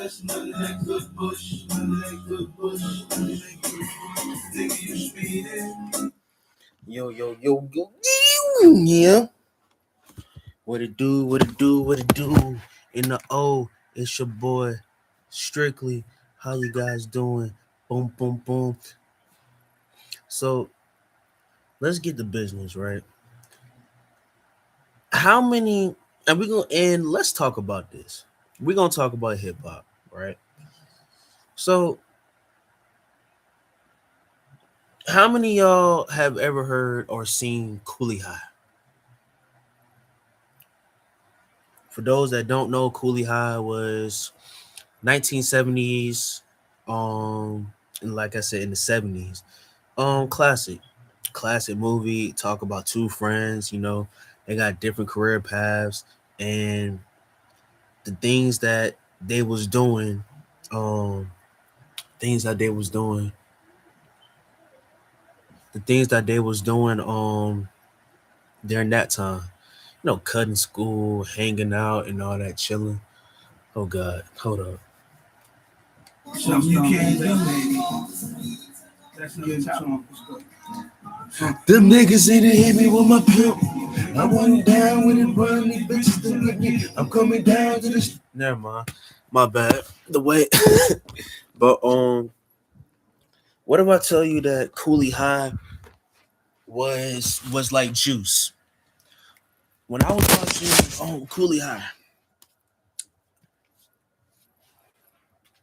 Smell that good bush, smell that good bush, smell that good bush. Nigga, you speeding. Yo, yo, yo, yo, yeah. What it do, what it do, what it do? In the O, it's your boy, Strictly. How you guys doing? Boom, boom, boom. So let's get to business, right? How many? And we're gonna and let's talk about this. We're gonna talk about hip hop, right? So, how many of y'all have ever heard or seen Coolie High? For those that don't know, Coolie High was 1970s, and like I said, in the 70s, classic movie. Talk about two friends, they got different career paths, and the they was doing, um, things that they was doing, the things that they was doing, during that time. Cutting school, hanging out, and all that chilling. Oh God, hold up. Something you can't do, baby. That's another song. Them niggas ain't hit me with my pimp. I went down with it, run these bitches to get me. I'm coming down to this. Never mind, my bad. The way, but what if I tell you that Coolie High was like Juice? When I was watching Coolie High,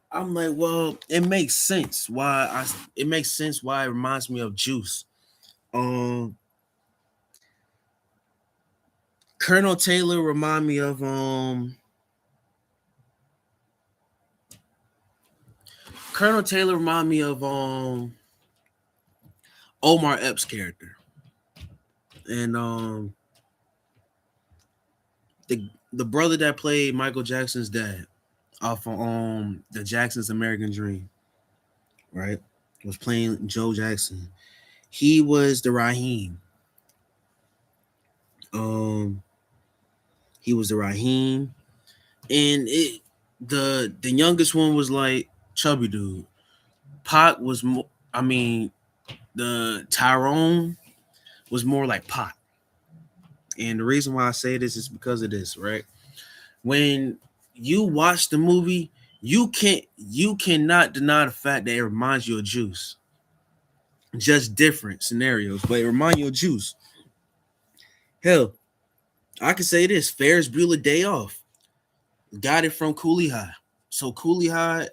I'm like, well, it makes sense why it reminds me of Juice. Um, Colonel Taylor remind me of Colonel Taylor remind me of Omar Epps' character, and the brother that played Michael Jackson's dad off of the Jackson's American Dream, right? Was playing Joe Jackson. He was the Raheem. Um, he was the Raheem, and the youngest one was like chubby dude. Pac was more. I mean, the Tyrone was more like Pac. And the reason why I say this is because of this, right? When you watch the movie, you cannot deny the fact that it reminds you of Juice. Just different scenarios, but it reminds you of Juice. Hell, I can say this: Ferris Bueller Day Off got it from Coolie High. So Coolie High,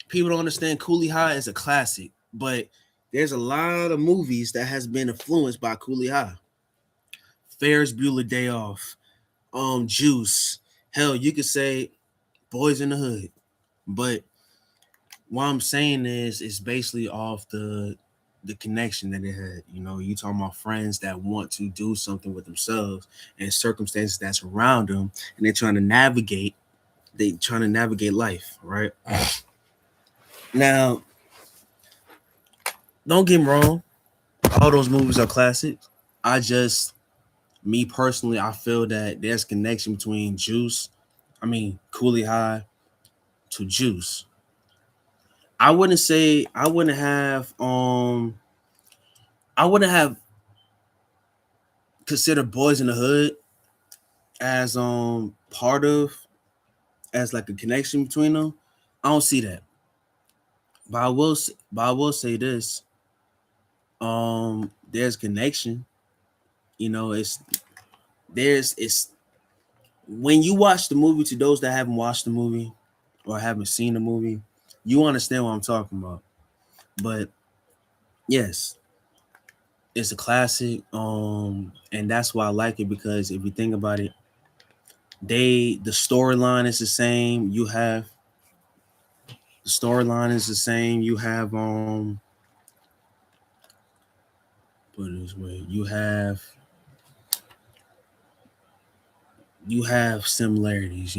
people don't understand Coolie High is a classic, but there's a lot of movies that has been influenced by Coolie High. Ferris Bueller Day Off, Juice. Hell, you could say Boys in the Hood. But what I'm saying is it's basically off the connection that it had. You talking about friends that want to do something with themselves and circumstances that's around them, and they trying to navigate life, right? Now, don't get me wrong, all those movies are classics. I just Me personally, I feel that there's connection between Coolie High to Juice. I wouldn't have considered Boys in the Hood as part of as like a connection between them. I don't see that. But I will say this. There's connection. It's there's it's when you watch the movie, to those that haven't watched the movie or haven't seen the movie, you understand what I'm talking about. But yes, it's a classic. And that's why I like it, because if you think about it, the storyline is the same. The storyline is the same. You have put it this way, you have similarities,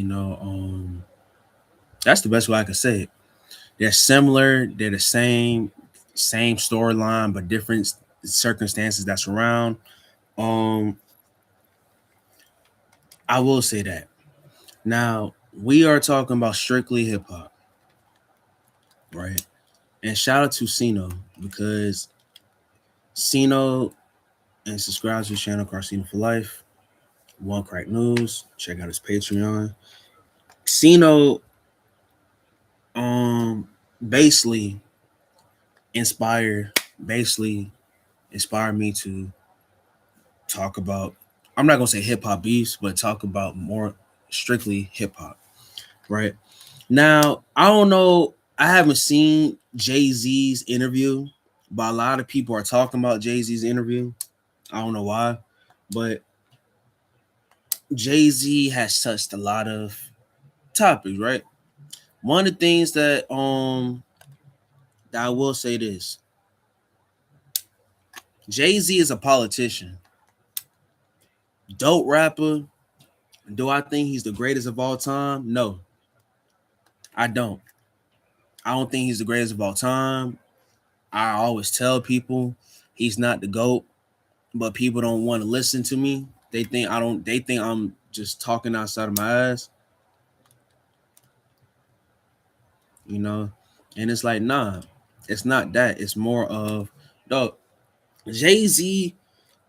that's the best way I can say it. They're similar, they're the same storyline, but different circumstances that's around. Um, I will say that. Now we are talking about strictly hip hop. right? And shout out to Sino because Sino and subscribe to his channel Carcino for Life. One Crack News. Check out his Patreon. Sino um basically inspired basically inspired me to talk about, I'm not gonna say hip hop beefs, but talk about more strictly hip hop. Right. Now, I don't know, I haven't seen Jay-Z's interview, but a lot of people are talking about Jay-Z's interview. I don't know why, but Jay-Z has touched a lot of topics, right? One of the things that I will say this. Jay-Z is a politician. Dope rapper. Do I think he's the greatest of all time? No, I don't. I don't think he's the greatest of all time. I always tell people he's not the GOAT, but people don't want to listen to me. They think I'm just talking outside of my ass, you know? And it's like, nah, it's not that. It's more of, dog, Jay-Z,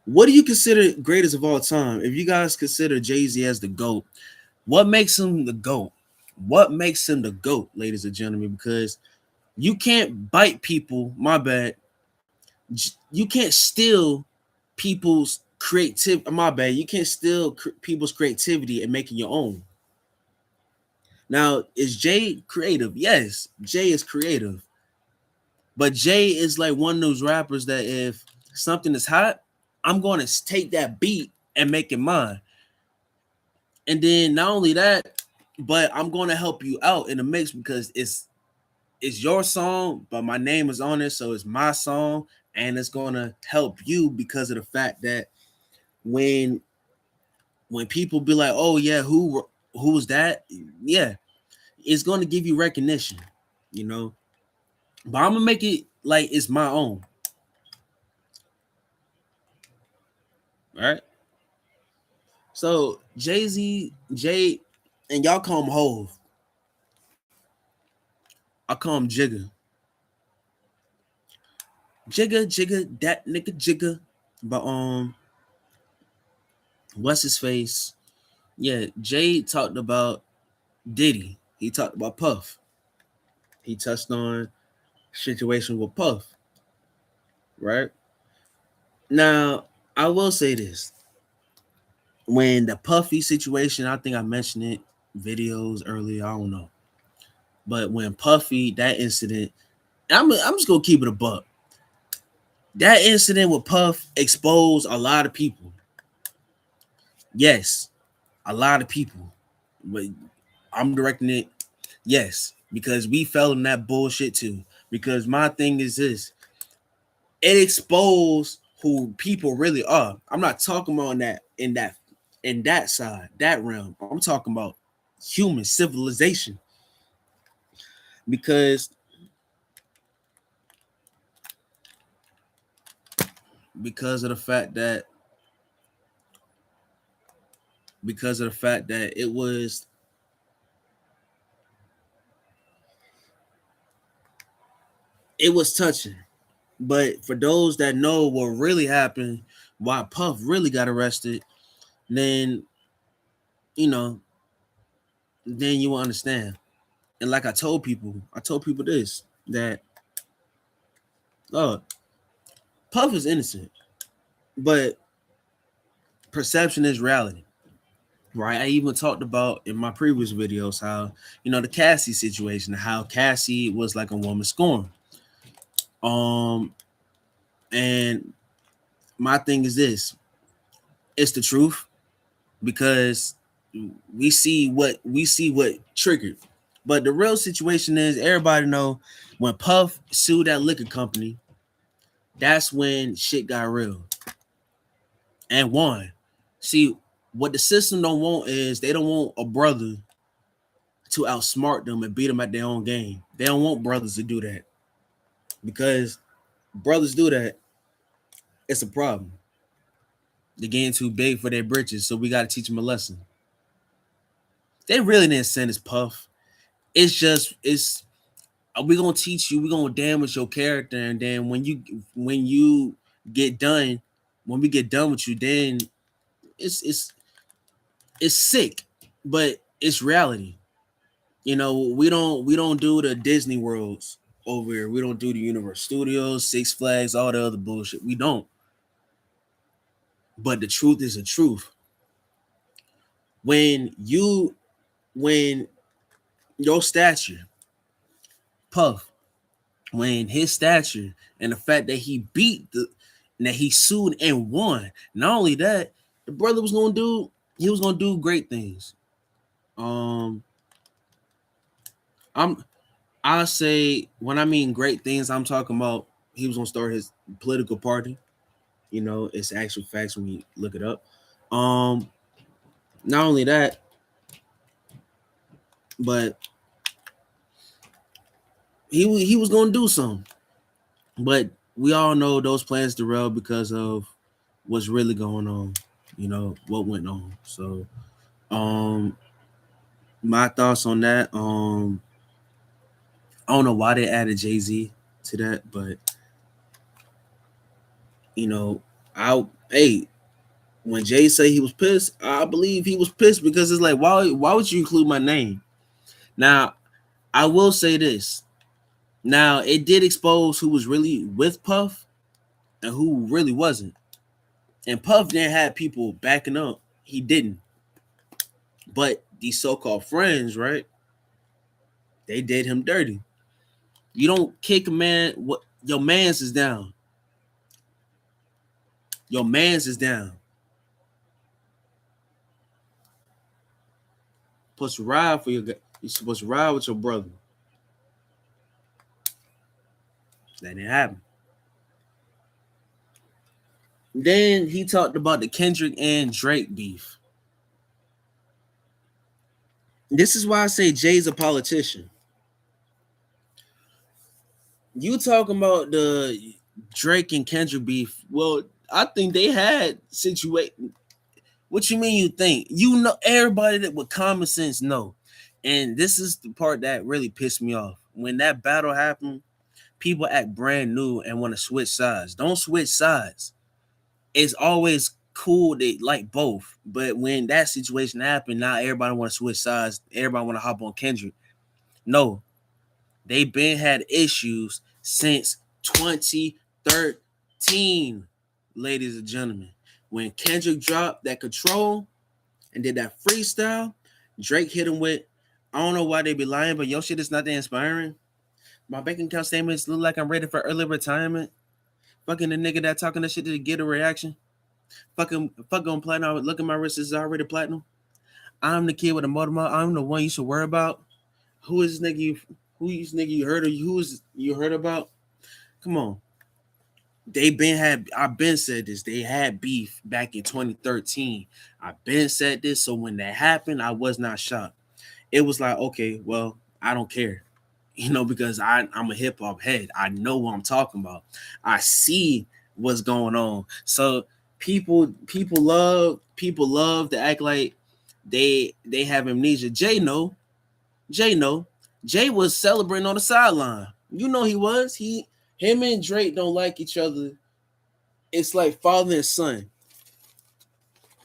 what do you consider greatest of all time? If you guys consider Jay-Z as the GOAT, what makes him the GOAT? What makes him the GOAT, ladies and gentlemen? Because you can't bite people, my bad. You can't steal people's creative, my bad. You can't steal people's creativity and make it your own. Now, is Jay creative? Yes, Jay is creative. But Jay is like one of those rappers that if something is hot, I'm going to take that beat and make it mine. And then not only that, but I'm going to help you out in the mix because it's your song, but my name is on it, so it's my song, and it's going to help you because of the fact that when when people be like, "Oh yeah, who's that?" Yeah, it's going to give you recognition, you know. But I'm gonna make it like it's my own, right? So Jay, and y'all call him Hove. I call him Jigga, Jigga, that nigga Jigga. But what's his face? Yeah, Jay talked about Diddy. He talked about Puff. He touched on situation with Puff, right? Now, I will say this. When the Puffy situation, I think I mentioned it videos earlier, I don't know. But when Puffy, that incident, I'm just gonna keep it a buck. That incident with Puff exposed a lot of people. Yes, a lot of people. But I'm directing it, yes, because we fell in that bullshit too. Because my thing is this, it exposed who people really are. I'm not talking about in that side, that realm. I'm talking about human civilization. Because because of the fact that because of the fact that it was touching. But for those that know what really happened, why Puff really got arrested, then you know, then you will understand. And like I told people this that oh, Puff is innocent, but perception is reality. Right. I even talked about in my previous videos how, the Cassie situation, how Cassie was like a woman scorned. Um, and my thing is this, it's the truth because we see what triggered. But the real situation is everybody know when Puff sued that liquor company, that's when shit got real and won. See, what the system don't want is they don't want a brother to outsmart them and beat them at their own game. They don't want brothers to do that because brothers do that, it's a problem. They're getting too big for their britches, so we got to teach them a lesson. They really didn't send us Puff. It's just we're gonna teach you, we're gonna damage your character, and then when you get done, when we get done with you, then it's it's it's sick, but it's reality. We don't do the Disney worlds over here. We don't do the Universal Studios, Six Flags, all the other bullshit. We don't. But the truth is the truth. When you when your stature, Puff, when his stature and the fact that he beat the that he sued and won. Not only that, the brother was gonna do he was gonna do great things. Um I'm I say when I mean great things, I'm talking about he was gonna start his political party. It's actual facts when you look it up. Um Not only that, but he was gonna do something. But we all know those plans derailed because of what's really going on, what went on. So um my thoughts on that. I don't know why they added Jay-Z to that, but you know, I hey, when Jay say he was pissed, I believe he was pissed because it's like why would you include my name? Now, I will say this. Now, it did expose who was really with Puff and who really wasn't. And Puff didn't have people backing up. He didn't. But these so-called friends, right? They did him dirty. You don't kick a man. What your man's is down. Your man's is down. Supposed to ride for your. You're supposed to ride with your brother. That didn't happen. Then he talked about the Kendrick and Drake beef. This is why I say Jay's a politician. You talking about the Drake and Kendrick beef? Well, I think they had situation. What you mean? You think everybody that with common sense know, and this is the part that really pissed me off. When that battle happened, people act brand new and want to switch sides. Don't switch sides. It's always cool to like both, but when that situation happened, now everybody want to switch sides. Everybody want to hop on Kendrick. No, they been had issues since 2013, ladies and gentlemen. When Kendrick dropped that Control and did that freestyle, Drake hit him with, I don't know why they be lying, but your shit is not that inspiring. My bank account statements look like I'm ready for early retirement. Fucking the nigga that talking that shit to get a reaction. Fuck on platinum. Look at my wrist is already platinum. I'm the kid with a motormouth. I'm the one you should worry about. Who is this nigga you you heard of? Who is you heard about? Come on. I've been said this. They had beef back in 2013. I've been said this. So when that happened, I was not shocked. It was like, okay, well, I don't care. Because I'm a hip hop head. I know what I'm talking about. I see what's going on. So people love to act like they have amnesia. Jay know. Jay was celebrating on the sideline. He was. Him and Drake don't like each other. It's like father and son.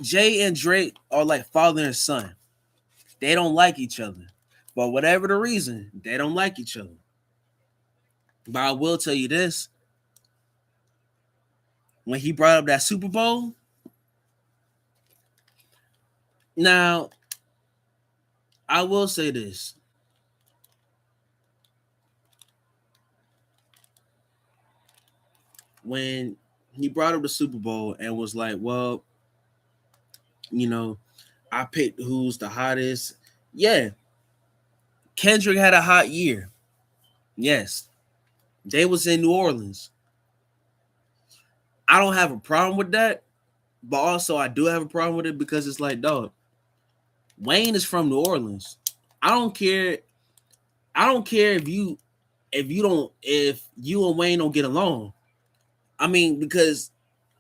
Jay and Drake are like father and son. They don't like each other. But whatever the reason, they don't like each other. But I will tell you this. When he brought up that Super Bowl, now I will say this. When he brought up the Super Bowl and was like, well, you know, I picked who's the hottest. Yeah, Kendrick had a hot year. Yes, they was in New Orleans. I don't have a problem with that, but also I do have a problem with it because it's like, dog, Wayne is from New Orleans. I don't care. I don't care if you and Wayne don't get along. I mean, because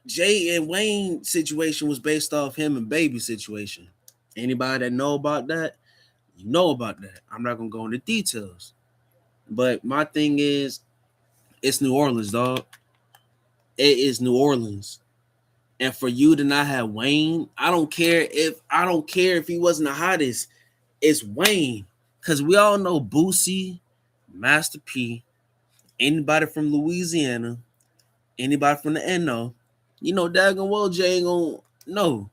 Jay and Wayne situation was based off him and Baby situation. Anybody that know about that, you know about that. I'm not gonna go into details. But my thing is, it's New Orleans, dog. It is New Orleans. And for you to not have Wayne, I don't care if he wasn't the hottest. It's Wayne. Cause we all know Boosie, Master P, anybody from Louisiana, anybody from the NO, daggone well Jay ain't gonna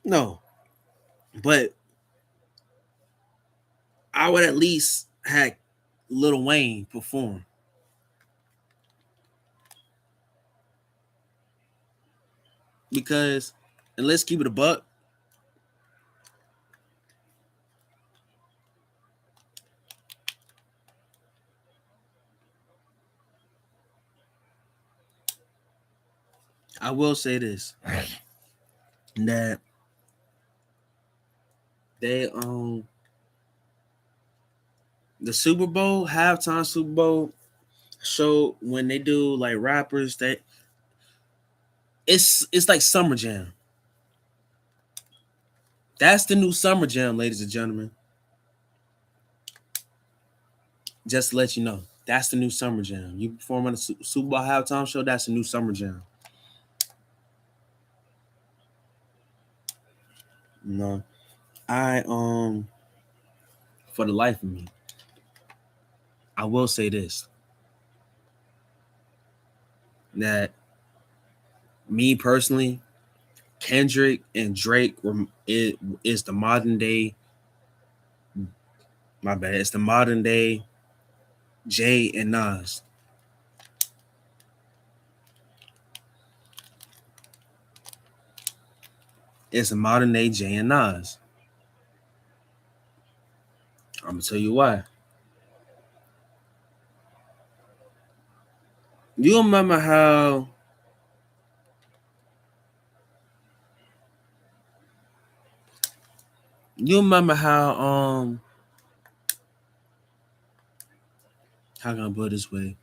no. But I would at least have Lil Wayne perform. Because, and let's keep it a buck, I will say this, that they the Super Bowl, halftime Super Bowl show, when they do like rappers, that it's like Summer Jam. That's the new Summer Jam, ladies and gentlemen. Just to let you know. That's the new Summer Jam. You perform on the Super Bowl halftime show, that's the new Summer Jam. No. I for the life of me, I will say this. That me personally, Kendrick and Drake is the modern day. My bad. It's the modern day Jay and Nas. It's a modern day Jay and Nas. I'm gonna tell you why. You remember how you remember how can I put it this way?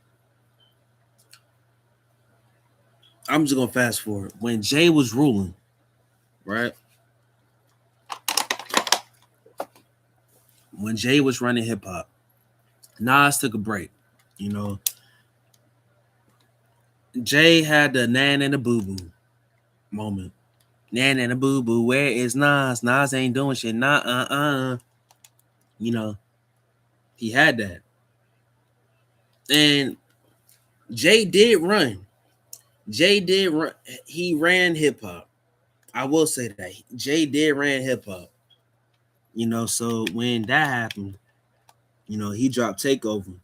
I'm just gonna fast forward. When Jay was ruling, right? When Jay was running hip hop, Nas took a break. You know, Jay had the nan and the boo boo moment. Nan and the boo boo, where is Nas? Nas ain't doing shit. Nah, You know, he had that. And Jay did run. Jay did run. He ran hip hop. I will say that. Jay did ran hip hop. So when that happened, he dropped Takeover.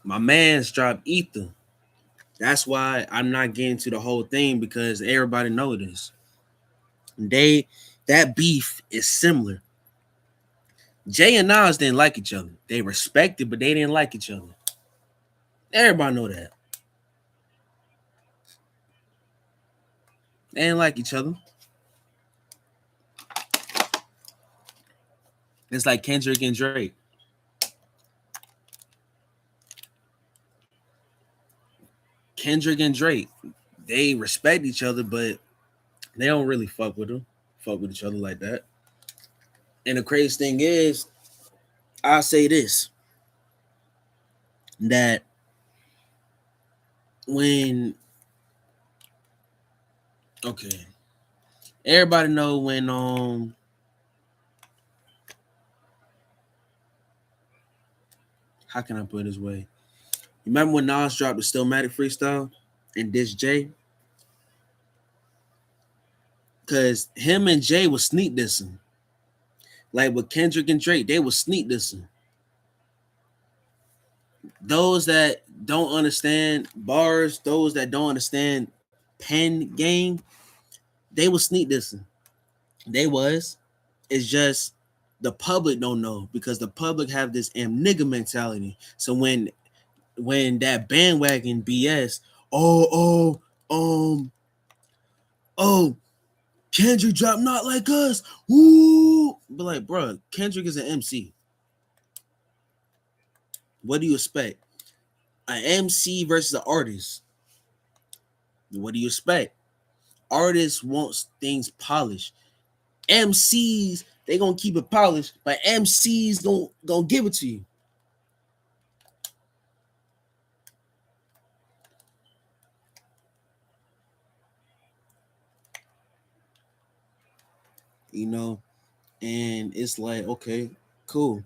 My man's dropped Ether. That's why I'm not getting to the whole thing, because everybody know this. That beef is similar. Jay and Nas didn't like each other. They respected, but they didn't like each other. Everybody know that. They didn't like each other. It's like Kendrick and Drake. Kendrick and Drake, they respect each other, but they don't really fuck with each other like that. And the craziest thing is, I'll say this, that when okay, everybody know when how can I put it this way? You remember when Nas dropped the Stillmatic freestyle and this Jay? Cause him and Jay was sneak dissing. Like with Kendrick and Drake, they was sneak dissing. Those that don't understand bars, those that don't understand pen game, they was sneak dissing. They was. It's just the public don't know, because the public have this nigga mentality. So when that bandwagon BS, oh, oh, Kendrick dropped Not Like Us, woo, but like, bro, Kendrick is an MC. What do you expect? An MC versus an artist. What do you expect? Artists want things polished. MCs They gonna keep it polished, but MCs gonna give it to you. You know, and it's like, okay, cool.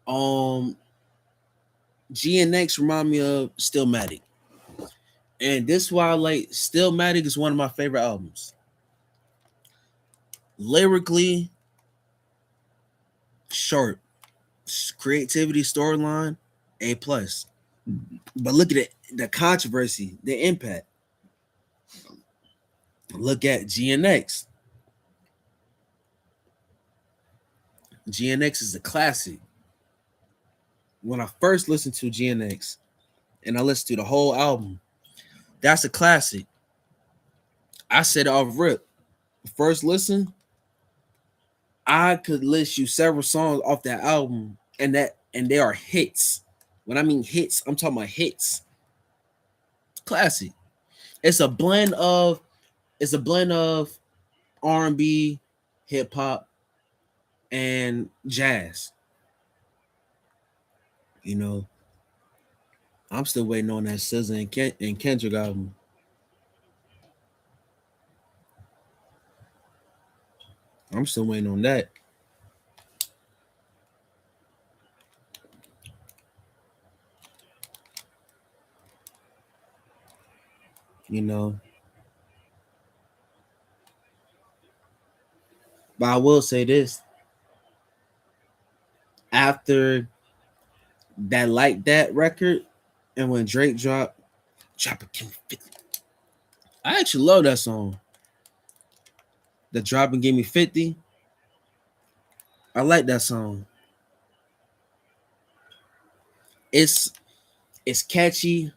Um, GNX remind me of Stillmatic, and this is why I like Stillmatic is one of my favorite albums. Lyrically, sharp, creativity, storyline, A plus. But look at it, the controversy, the impact. Look at GNX. GNX is a classic. When I first listened to GNX and I listened to the whole album, that's a classic. I said it off rip. First listen, I could list you several songs off that album, and they are hits. When I mean hits, I'm talking about hits. Classic. It's a blend of it's a blend of R&B, hip hop, and jazz. You know, I'm still waiting on that SZA and Kendrick album. I'm still waiting on that. You know, but I will say this: after that, like that record, and when Drake drop it, I actually love that song. The drop and give me 50. I like that song. It's it's catchy.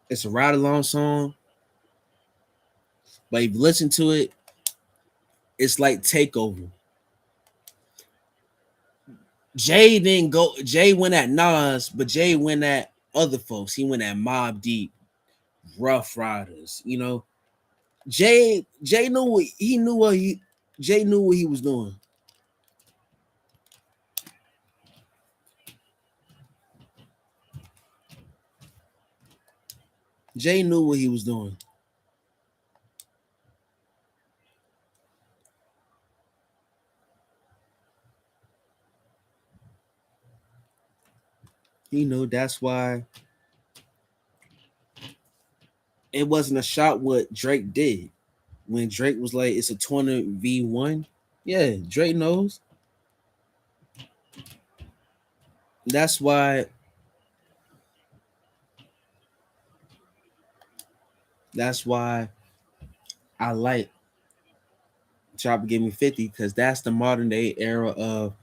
It's a ride along song, but if you listen to it, it's like Takeover. Jay didn't go. Jay went at Nas, but Jay went at other folks. He went at Mob Deep, Rough Riders. You know, Jay knew what he knew what he Jay knew what he was doing. Jay knew what he was doing. He knew that's why it wasn't a shot what Drake did when Drake was like, "It's a 20v1." Yeah, Drake knows. That's why. That's why I like Chopper Give Me 50 because that's the modern day era of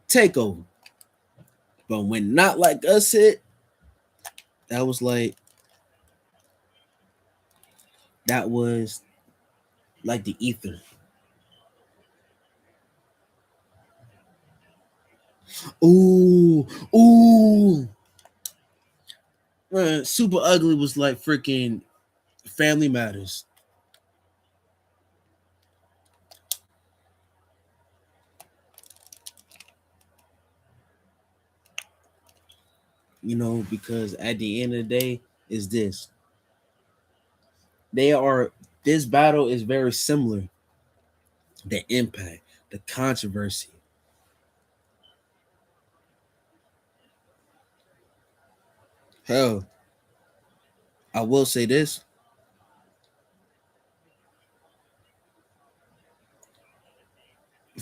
takeover. But when Not Like Us hit, that was like that was like the ether. Ooh, ooh. Man, Super Ugly was like freaking Family Matters, because at the end of the day, is this. They are this battle is very similar. The impact, the controversy. Hell, I will say this.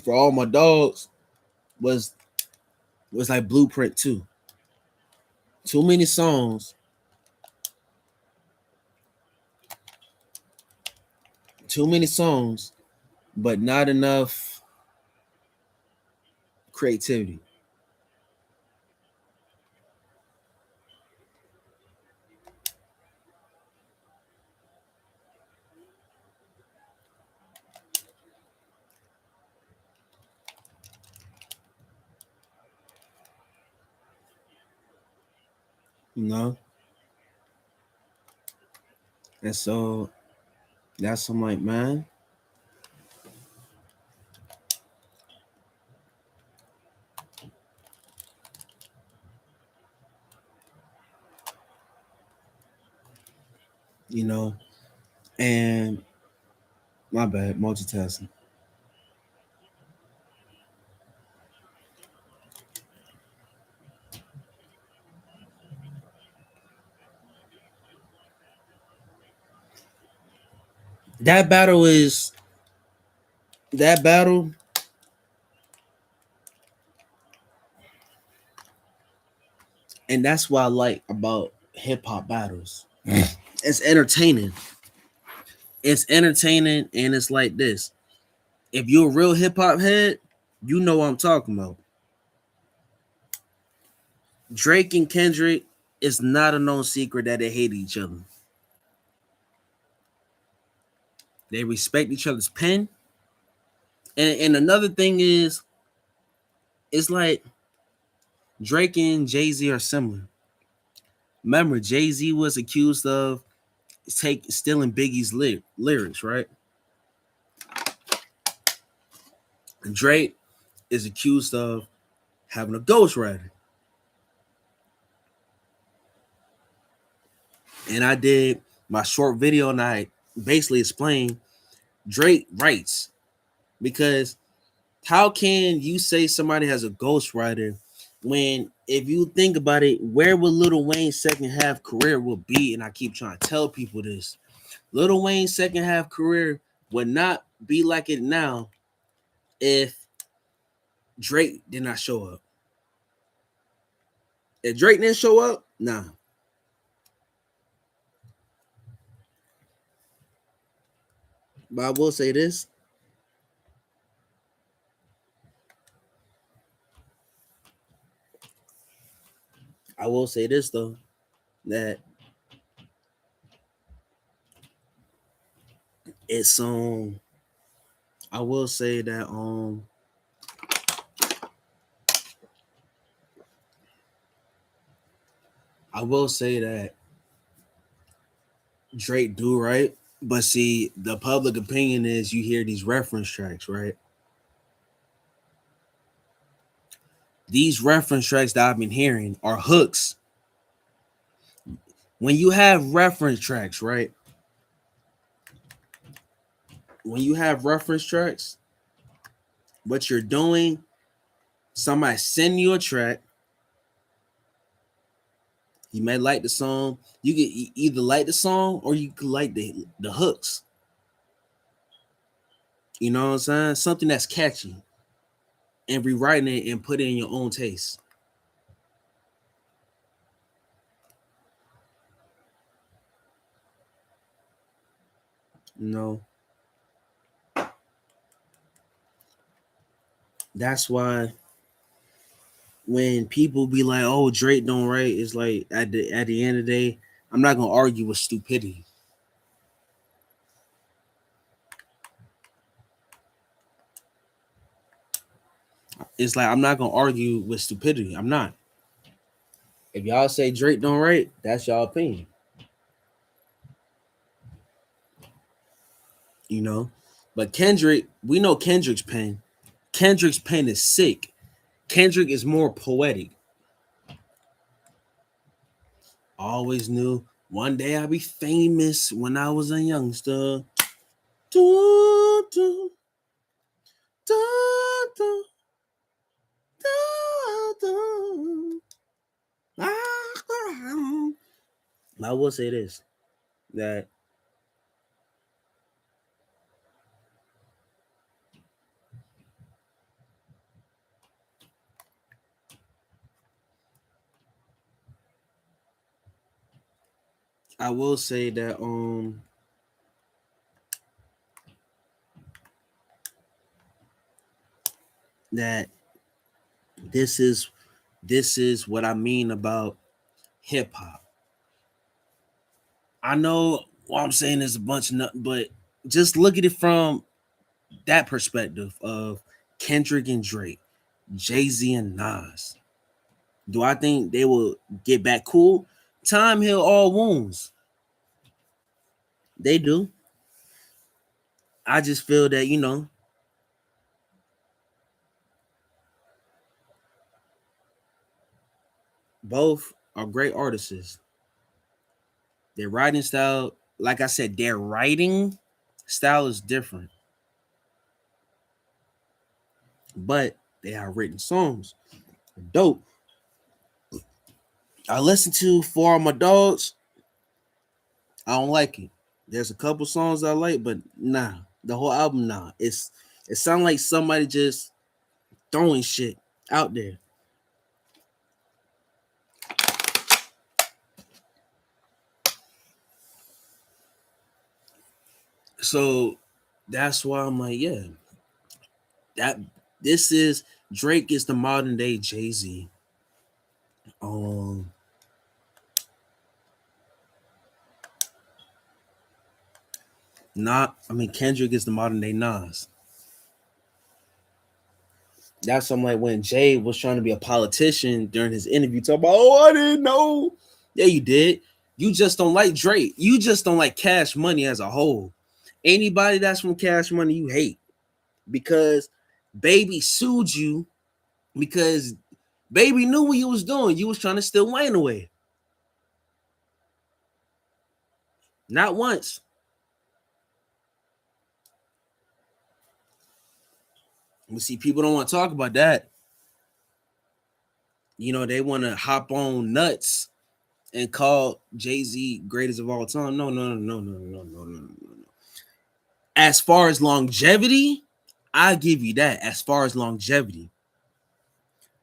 For all my dogs, was was like Blueprint too. Too many songs, too many songs, but not enough creativity. You know, and so that's I'm like, man, you know, and my bad, multitasking. That battle is that battle, and that's what I like about hip hop battles. It's entertaining. It's entertaining, and it's like this. If you're a real hip hop head, you know what I'm talking about. Drake and Kendrick, it's not a known secret that they hate each other. They respect each other's pen. And another thing is, it's like Drake and Jay Z are similar. Remember, Jay Z was accused of stealing Biggie's lyrics, right? And Drake is accused of having a ghostwriter. And I did my short video and I basically explained Drake writes because how can you say somebody has a ghostwriter when if you think about it, where would Lil Wayne's second half career will be? And I keep trying to tell people this. Lil Wayne's second half career would not be like it now if Drake did not show up. If Drake didn't show up, nah. But I will say this. I will say this though, that it's I will say that I will say that Drake do right. But see, the public opinion is you hear these reference tracks, right? These reference tracks that I've been hearing are hooks. When you have reference tracks, right? When you have reference tracks, what you're doing, somebody send you a track. You may like the song. You can either like the song or you can like the hooks. You know what I'm saying? Something that's catchy and rewriting it and put it in your own taste. You know, that's why when people be like, "Oh, Drake don't write," it's like at the end of the day, I'm not gonna argue with stupidity. It's like I'm not gonna argue with stupidity. I'm not. If y'all say Drake don't write, that's y'all opinion. You know, but Kendrick, we know Kendrick's pen. Kendrick's pen is sick. Kendrick is more poetic. I always knew one day I'd be famous when I was a youngster. Do, do, do, do, do, do. I will say this that I will say that that this is what I mean about hip hop. I know what I'm saying is a bunch of but just look at it from that perspective of Kendrick and Drake, Jay Z and Nas. Do I think they will get back cool? Time heal all wounds. They do. I just feel that both are great artists. Their writing style like I said, their writing style is different, but they have written songs. Dope. I listen to For All My Dogs. I don't like it. There's a couple songs I like, but nah, the whole album, nah. It sounds like somebody just throwing shit out there. So that's why I'm like, yeah, that this is Drake is the modern day Jay-Z. Um, not I mean Kendrick is the modern day Nas. That's something like when Jay was trying to be a politician during his interview, talking about, oh, I didn't know. Yeah, you did. You just don't like Drake. You just don't like Cash Money as a whole. Anybody that's from Cash Money, you hate because Baby sued you because Baby knew what you was doing. You was trying to steal Wayne away. Not once. We see people don't want to talk about that. You know, they want to hop on nuts and call Jay-Z greatest of all time. No, no, no, no, no, no, no, no, no, no. As far as longevity, I give you that. As far as longevity,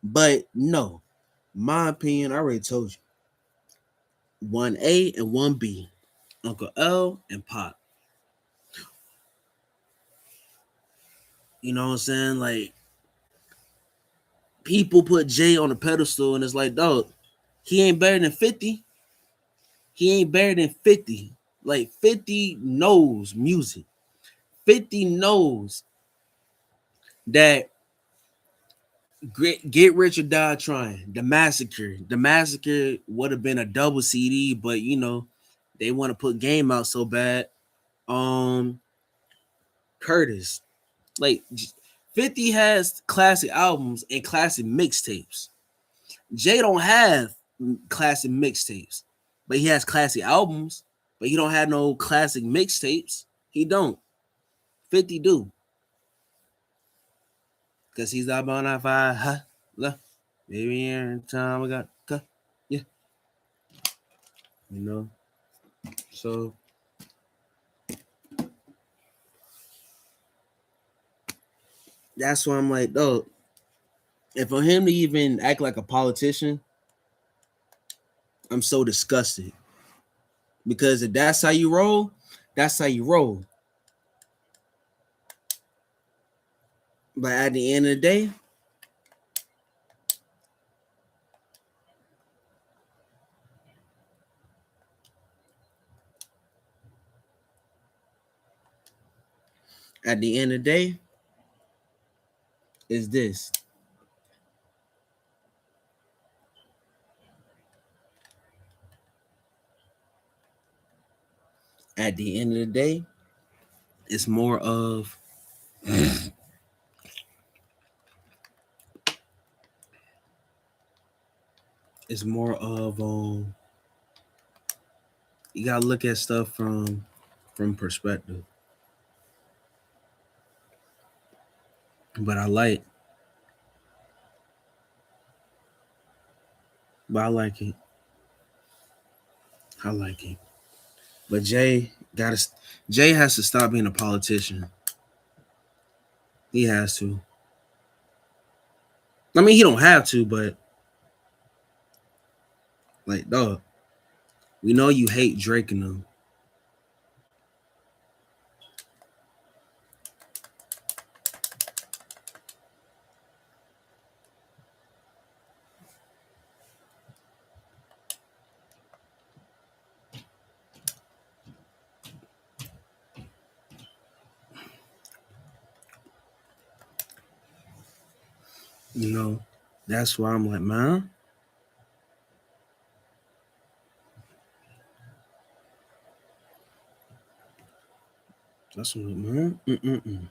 but no, my opinion, I already told you. 1A and 1B, Uncle L and Pop. You know what I'm saying? Like people put Jay on a pedestal, and it's like, dog, he ain't better than 50. He ain't better than 50. Like 50 knows music. 50 knows that Get Rich or Die Trying, The Massacre. The Massacre would have been a double CD, but you know, they want to put Game out so bad. Um, Curtis, like 50 has classic albums and classic mixtapes. Jay don't have classic mixtapes, but he has classic albums. But he don't have no classic mixtapes. He don't. 50 do, cause he's up on that fire. Huh? Maybe every time I got cut. Yeah, you know. So that's why I'm like, though, and for him to even act like a politician, I'm so disgusted. Because if that's how you roll, that's how you roll. But at the end of the day, at the end of the day, is this. At the end of the day, it's more of it's more of you gotta look at stuff from perspective. But I like it. I like it. But Jay has to stop being a politician. He has to. I mean, he don't have to, but like, dog, we know you hate Drake and them. You know, that's why I'm like, man, that's what, man. Mm-mm-mm.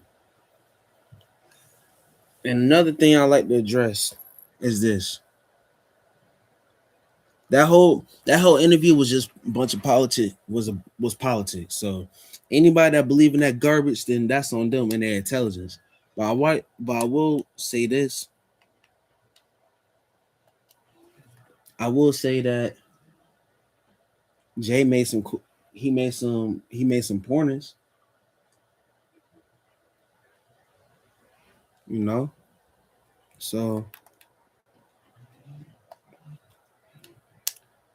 And another thing I like to address is this. that whole interview was just a bunch of politics was politics. So anybody that believe in that garbage, then that's on them and their intelligence. But I will say this. I will say that Jay made some he made some pointers, you know. So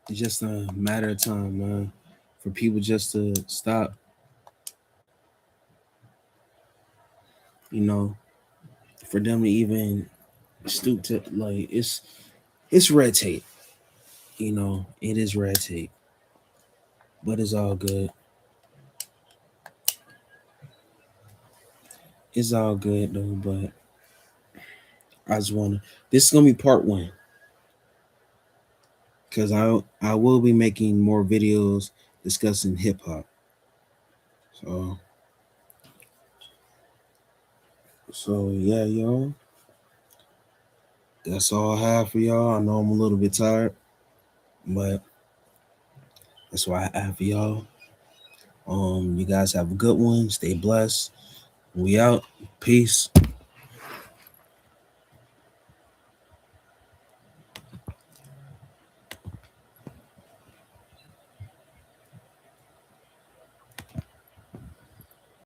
it's just a matter of time, man, for people just to stop, you know, for them to even stoop to like it's red tape, you know. It is red tape, but it's all good. It's all good though. But I just wanna. This is gonna be part one because I will be making more videos discussing hip hop. So yeah, y'all. That's all I have for y'all. I know I'm a little bit tired, but that's what I have for y'all. You guys have a good one. Stay blessed. We out. Peace.